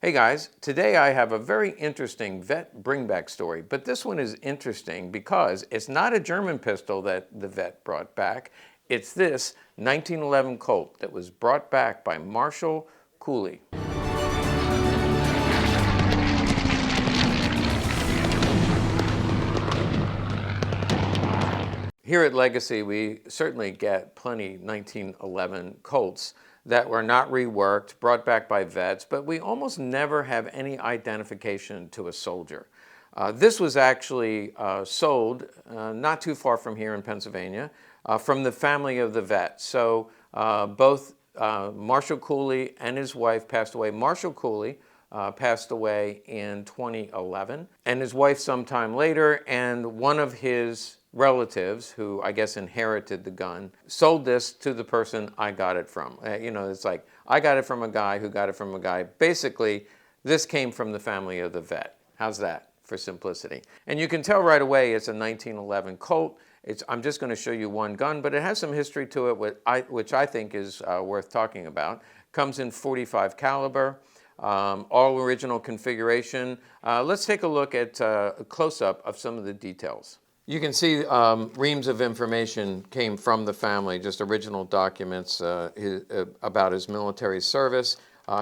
Hey guys, today I have a very interesting vet bringback story, but this one is interesting because it's not a German pistol that the vet brought back. It's this 1911 Colt that was brought back by Marshall Cooley. Here at Legacy, we certainly get plenty 1911 Colts that were not reworked, brought back by vets, but we almost never have any identification to a soldier. This was actually sold not too far from here in Pennsylvania from the family of the vet. So both Marshall Cooley and his wife passed away. Marshall Cooley passed away in 2011, and his wife sometime later, and one of his relatives, who I guess inherited the gun, sold this to the person I got it from. It's like, I got it from a guy who got it from a guy. Basically, this came from the family of the vet. How's that for simplicity? And you can tell right away it's a 1911 Colt. I'm just going to show you one gun, but it has some history to it, which I think is worth talking about. Comes in .45 caliber. All original configuration. Let's take a look at a close-up of some of the details. You can see reams of information came from the family, just original documents about his military service.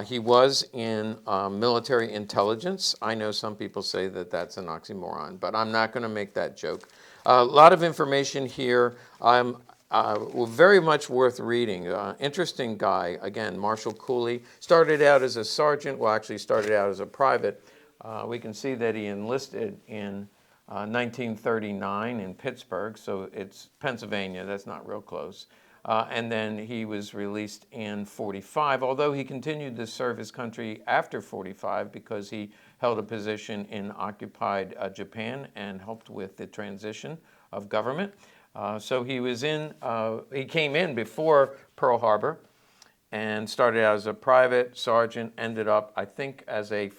He was in military intelligence. I know some people say that that's an oxymoron, but I'm not going to make that joke. A lot of information here. Very much worth reading. Interesting guy. Again, Marshall Cooley. Started out as a sergeant. Well, actually started out as a private. We can see that he enlisted in 1939 in Pittsburgh, so it's Pennsylvania. That's not real close. And then he was released in '45, although he continued to serve his country after '45 because he held a position in occupied Japan and helped with the transition of government. So he came in before Pearl Harbor and started out as a private sergeant, ended up, I think, as a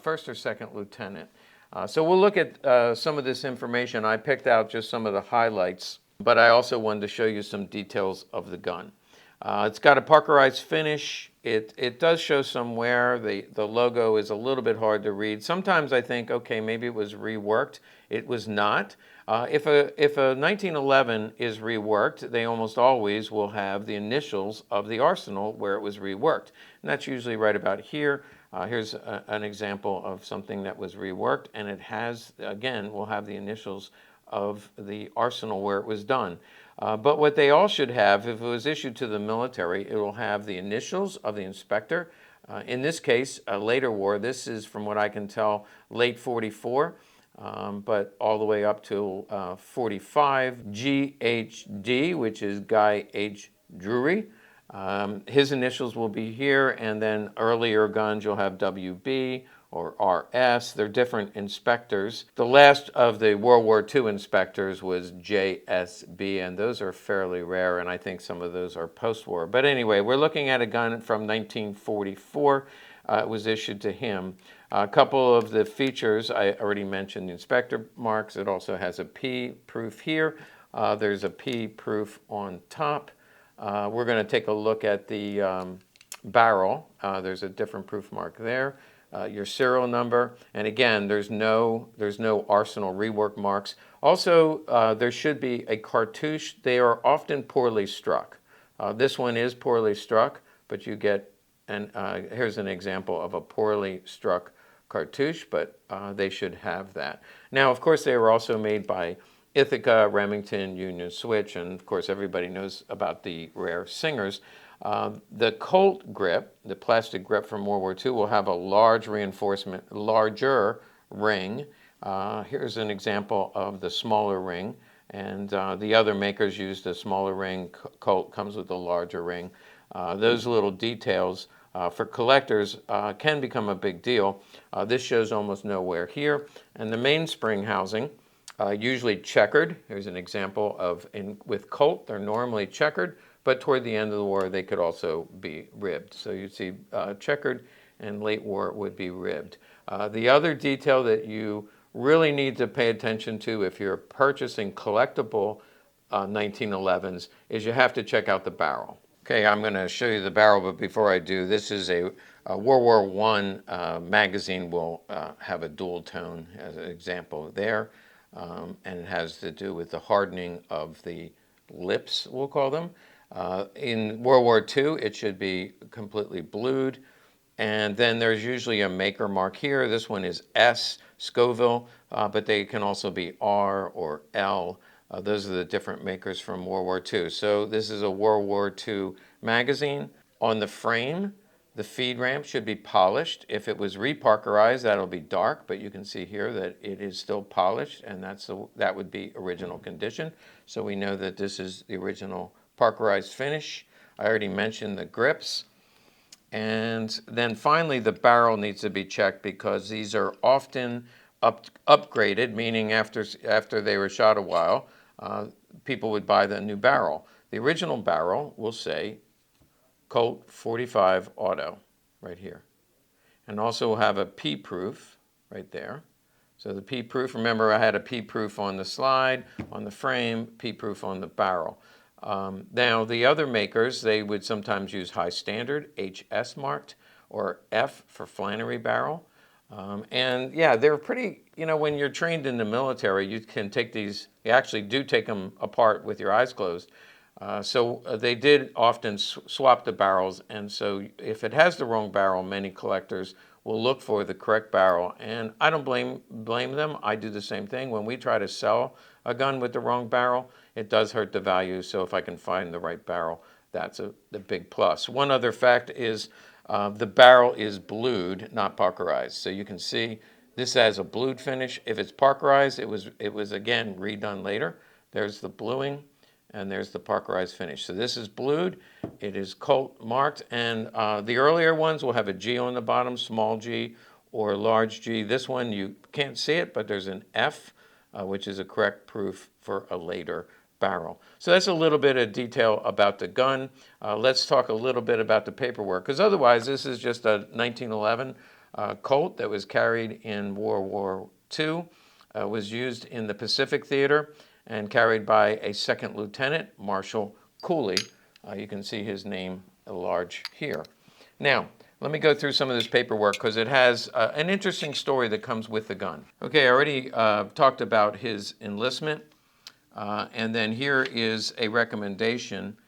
first or second lieutenant. So we'll look at some of this information. I picked out just some of the highlights, but I also wanted to show you some details of the gun. It's got a Parkerized finish. It does show some wear. The logo is a little bit hard to read. Sometimes I think, okay, maybe it was reworked. It was not. If a 1911 is reworked, they almost always will have the initials of the arsenal where it was reworked. And that's usually right about here. Here's an example of something that was reworked, and it has, again, will have the initials of the arsenal where it was done. But what they all should have, if it was issued to the military, it will have the initials of the inspector. In this case, a later war, this is, from what I can tell, late '44, but all the way up to '45, GHD, which is Guy H. Drury. His initials will be here, and then earlier guns you'll have WB or RS. They're different inspectors. The last of the World War II inspectors was JSB, and those are fairly rare, and I think some of those are post-war. But anyway, we're looking at a gun from 1944. It was issued to him. A couple of the features, I already mentioned the inspector marks. It also has a P proof here. There's a P proof on top. We're going to take a look at the barrel. There's a different proof mark there. Your serial number, and again, there's no arsenal rework marks. Also, there should be a cartouche. They are often poorly struck. This one is poorly struck, but you get, and here's an example of a poorly struck cartouche, but they should have that. Now, of course, they were also made by Ithaca, Remington, Union Switch, and of course everybody knows about the rare Singers. The Colt grip, the plastic grip from World War II, will have a large reinforcement, larger ring. Here's an example of the smaller ring, and the other makers used a smaller ring. Colt comes with a larger ring. Those little details for collectors can become a big deal. This shows almost no wear here, and the mainspring housing, usually checkered. Here's an example of, with Colt, they're normally checkered, but toward the end of the war, they could also be ribbed. So you'd see checkered, and late war would be ribbed. The other detail that you really need to pay attention to if you're purchasing collectible 1911s is you have to check out the barrel. Okay, I'm going to show you the barrel, but before I do, this is a World War I magazine. Will have a dual tone as an example there, and it has to do with the hardening of the lips, we'll call them. In World War II, it should be completely blued, and then there's usually a maker mark here. This one is S, Scoville, but they can also be R or L. Those are the different makers from World War II. So this is a World War II magazine. On the frame, the feed ramp should be polished. If it was reparkerized, that'll be dark, but you can see here that it is still polished, and that would be original condition. So we know that this is the original parkerized finish. I already mentioned the grips. And then finally, the barrel needs to be checked because these are often upgraded, meaning after they were shot a while, people would buy the new barrel. The original barrel will say Colt 45 Auto right here. And also we'll have a P-proof right there. So the P-proof, remember I had a P-proof on the slide, on the frame, P-proof on the barrel. Now the other makers, they would sometimes use high standard, HS marked, or F for Flannery barrel. And yeah, they're pretty, when you're trained in the military, you can take these, you actually do take them apart with your eyes closed. So they did often swap the barrels, and so if it has the wrong barrel, many collectors will look for the correct barrel, and I don't blame them. I do the same thing. When we try to sell a gun with the wrong barrel, it does hurt the value, so if I can find the right barrel, that's the big plus. One other fact is the barrel is blued, not parkerized. So you can see this has a blued finish. If it's parkerized, it was again redone later. There's the bluing, and there's the parkerized finish. So this is blued, it is Colt marked, and the earlier ones will have a G on the bottom, small g or large G. This one you can't see it, but there's an F, which is a correct proof for a later barrel. So that's a little bit of detail about the gun. Let's talk a little bit about the paperwork, because otherwise this is just a 1911 Colt that was carried in World War II, was used in the Pacific Theater, and carried by a second lieutenant, Marshal Cooley. You can see his name large here. Now, let me go through some of this paperwork because it has an interesting story that comes with the gun. Okay, I already talked about his enlistment, and then here is a recommendation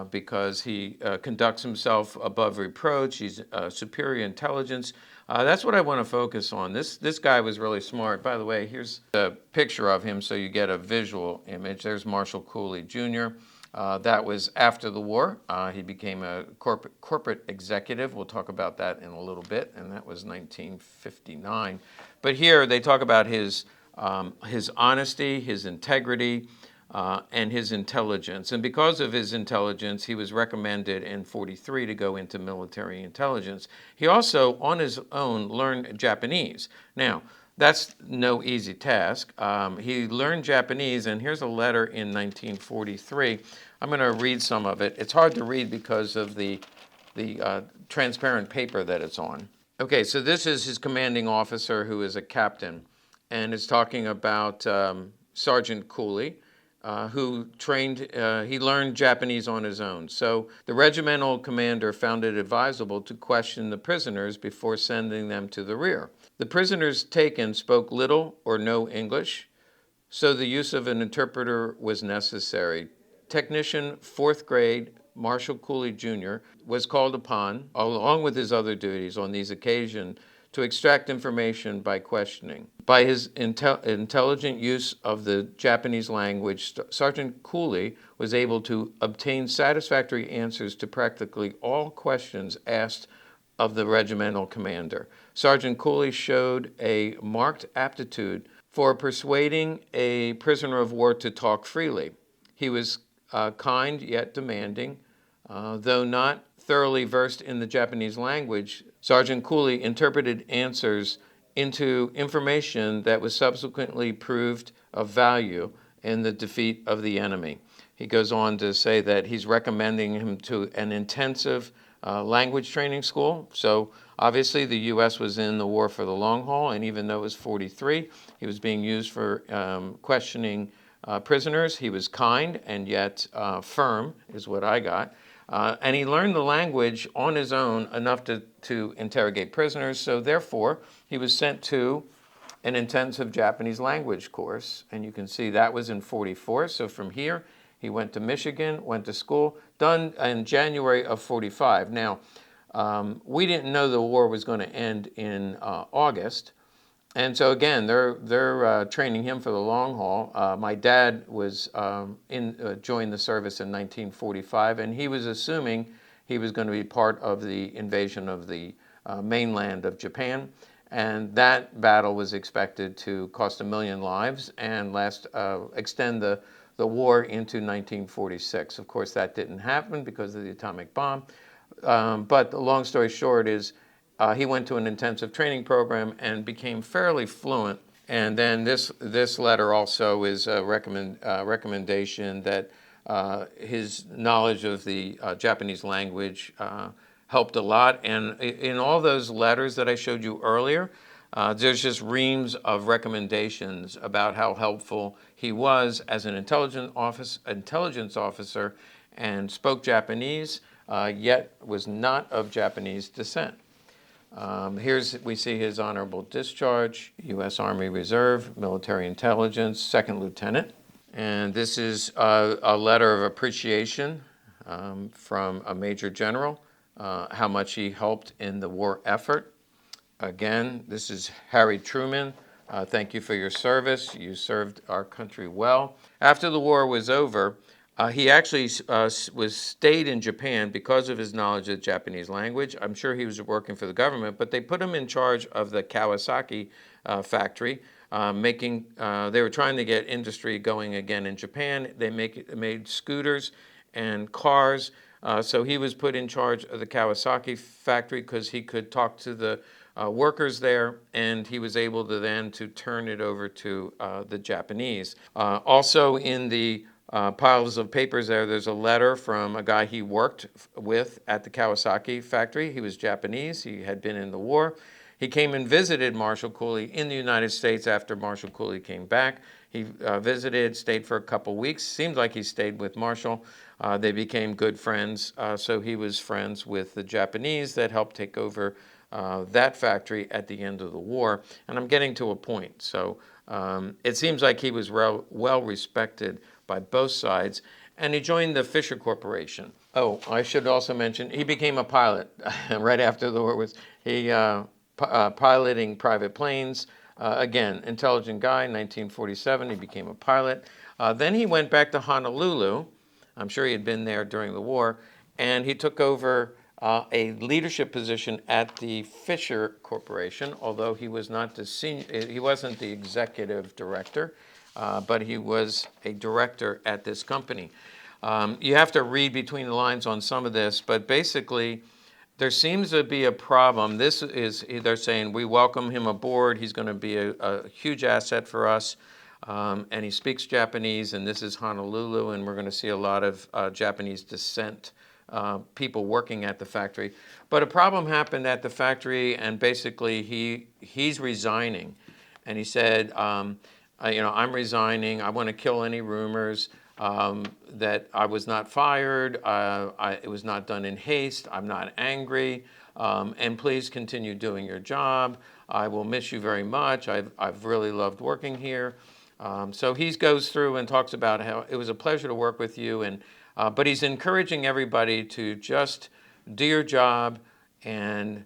because he conducts himself above reproach. He's superior intelligence. That's what I want to focus on. This guy was really smart. By the way, here's a picture of him so you get a visual image. There's Marshal Cooley Jr. That was after the war. He became a corporate executive. We'll talk about that in a little bit, and that was 1959. But here they talk about his honesty, his integrity, and his intelligence. And because of his intelligence, he was recommended in 43 to go into military intelligence. He also, on his own, learned Japanese. Now, that's no easy task. He learned Japanese, and here's a letter in 1943. I'm going to read some of it. It's hard to read because of the transparent paper that it's on. Okay, so this is his commanding officer, who is a captain, and it's talking about Sergeant Cooley, who he learned Japanese on his own. So the regimental commander found it advisable to question the prisoners before sending them to the rear. The prisoners taken spoke little or no English, so the use of an interpreter was necessary. Technician 4th grade Marshal Cooley Jr. was called upon, along with his other duties on these occasions, to extract information by questioning. By his intelligent use of the Japanese language, Sergeant Cooley was able to obtain satisfactory answers to practically all questions asked of the regimental commander. Sergeant Cooley showed a marked aptitude for persuading a prisoner of war to talk freely. He was kind yet demanding. Though not thoroughly versed in the Japanese language, Sergeant Cooley interpreted answers into information that was subsequently proved of value in the defeat of the enemy. He goes on to say that he's recommending him to an intensive language training school. So obviously the U.S. was in the war for the long haul, and even though it was 43, he was being used for questioning prisoners. He was kind and yet firm, is what I got. And he learned the language on his own enough to interrogate prisoners. So therefore, he was sent to an intensive Japanese language course. And you can see that was in 44. So from here, he went to Michigan, went to school, done in January of 45. Now, we didn't know the war was going to end in August. And so again, they're training him for the long haul. My dad was joined the service in 1945, and he was assuming he was going to be part of the invasion of the mainland of Japan, and that battle was expected to cost 1 million lives and extend the war into 1946. Of course, that didn't happen because of the atomic bomb. But the long story short is he went to an intensive training program and became fairly fluent. And then this letter also is a recommendation that his knowledge of the Japanese language helped a lot. And in all those letters that I showed you earlier, there's just reams of recommendations about how helpful he was as an intelligence officer and spoke Japanese, yet was not of Japanese descent. We see his honorable discharge, U.S. Army Reserve, military intelligence, second lieutenant. And this is a letter of appreciation from a major general, how much he helped in the war effort. Again, this is Harry Truman. Thank you for your service. You served our country well. After the war was over, he actually stayed in Japan because of his knowledge of the Japanese language. I'm sure he was working for the government, but they put him in charge of the Kawasaki factory. They were trying to get industry going again in Japan. They made scooters and cars. So he was put in charge of the Kawasaki factory because he could talk to the workers there, and he was able to then turn it over to the Japanese. Also in the piles of papers there's a letter from a guy he worked with at the Kawasaki factory. He was Japanese. He had been in the war. He came and visited Marshal Cooley in the United States after Marshal Cooley came back. He visited, stayed for a couple weeks. Seems like he stayed with Marshal. They became good friends. So he was friends with the Japanese that helped take over that factory at the end of the war. And I'm getting to a point. So it seems like he was well respected by both sides, and he joined the Fisher Corporation. Oh, I should also mention he became a pilot right after the war. Piloting private planes. Again, intelligent guy. 1947, he became a pilot. Then he went back to Honolulu. I'm sure he had been there during the war, and he took over a leadership position at the Fisher Corporation. Although he was not he wasn't the executive director. But he was a director at this company. You have to read between the lines on some of this, but basically there seems to be a problem. They're saying, we welcome him aboard. He's going to be a huge asset for us. And he speaks Japanese, and this is Honolulu, and we're going to see a lot of Japanese descent people working at the factory. But a problem happened at the factory, and basically he's resigning. And he said, I'm resigning. I want to kill any rumors that I was not fired. It was not done in haste. I'm not angry. And please continue doing your job. I will miss you very much. I've really loved working here. So he goes through and talks about how it was a pleasure to work with you. But he's encouraging everybody to just do your job and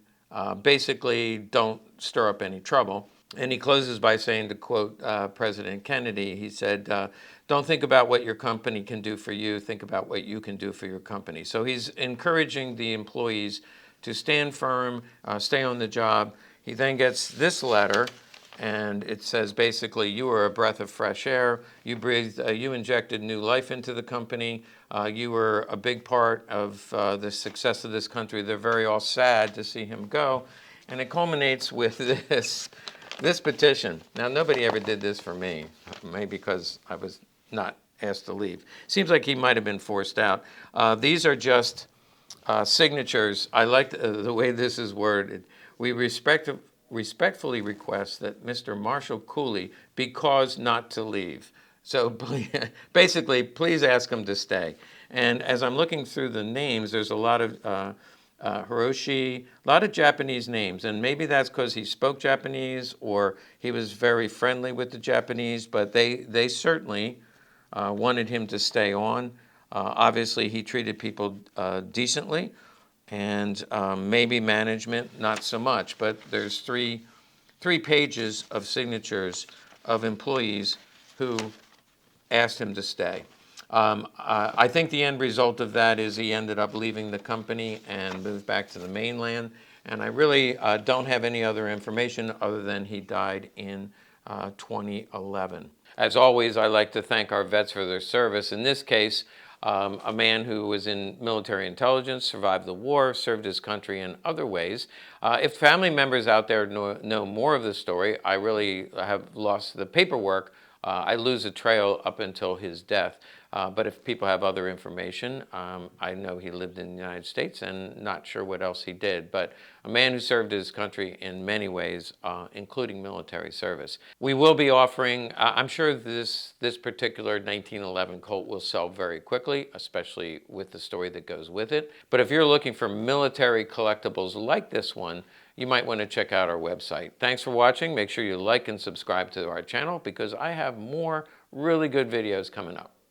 basically don't stir up any trouble. And he closes by saying, to quote President Kennedy, he said, don't think about what your company can do for you, think about what you can do for your company. So he's encouraging the employees to stand firm, stay on the job. He then gets this letter, and it says basically, you were a breath of fresh air, you injected new life into the company, you were a big part of the success of this country. They're very all sad to see him go. And it culminates with this petition. Now, nobody ever did this for me, maybe because I was not asked to leave. Seems like he might have been forced out. These are just signatures. I like the way this is worded. We respectfully request that Mr. Marshal Cooley be caused not to leave. So basically, please ask him to stay. And as I'm looking through the names, there's a lot of Hiroshi, a lot of Japanese names. And maybe that's because he spoke Japanese or he was very friendly with the Japanese, but they certainly wanted him to stay on. Obviously, he treated people decently, and maybe management, not so much. But there's three pages of signatures of employees who asked him to stay. I think the end result of that is he ended up leaving the company and moved back to the mainland. And I really don't have any other information other than he died in 2011. As always, I like to thank our vets for their service. In this case, a man who was in military intelligence, survived the war, served his country in other ways. If family members out there know more of the story, I really have lost the paperwork. I lose a trail up until his death. But if people have other information, I know he lived in the United States and not sure what else he did. But a man who served his country in many ways, including military service. We will be offering, I'm sure this particular 1911 Colt will sell very quickly, especially with the story that goes with it. But if you're looking for military collectibles like this one, you might want to check out our website. Thanks for watching. Make sure you like and subscribe to our channel because I have more really good videos coming up.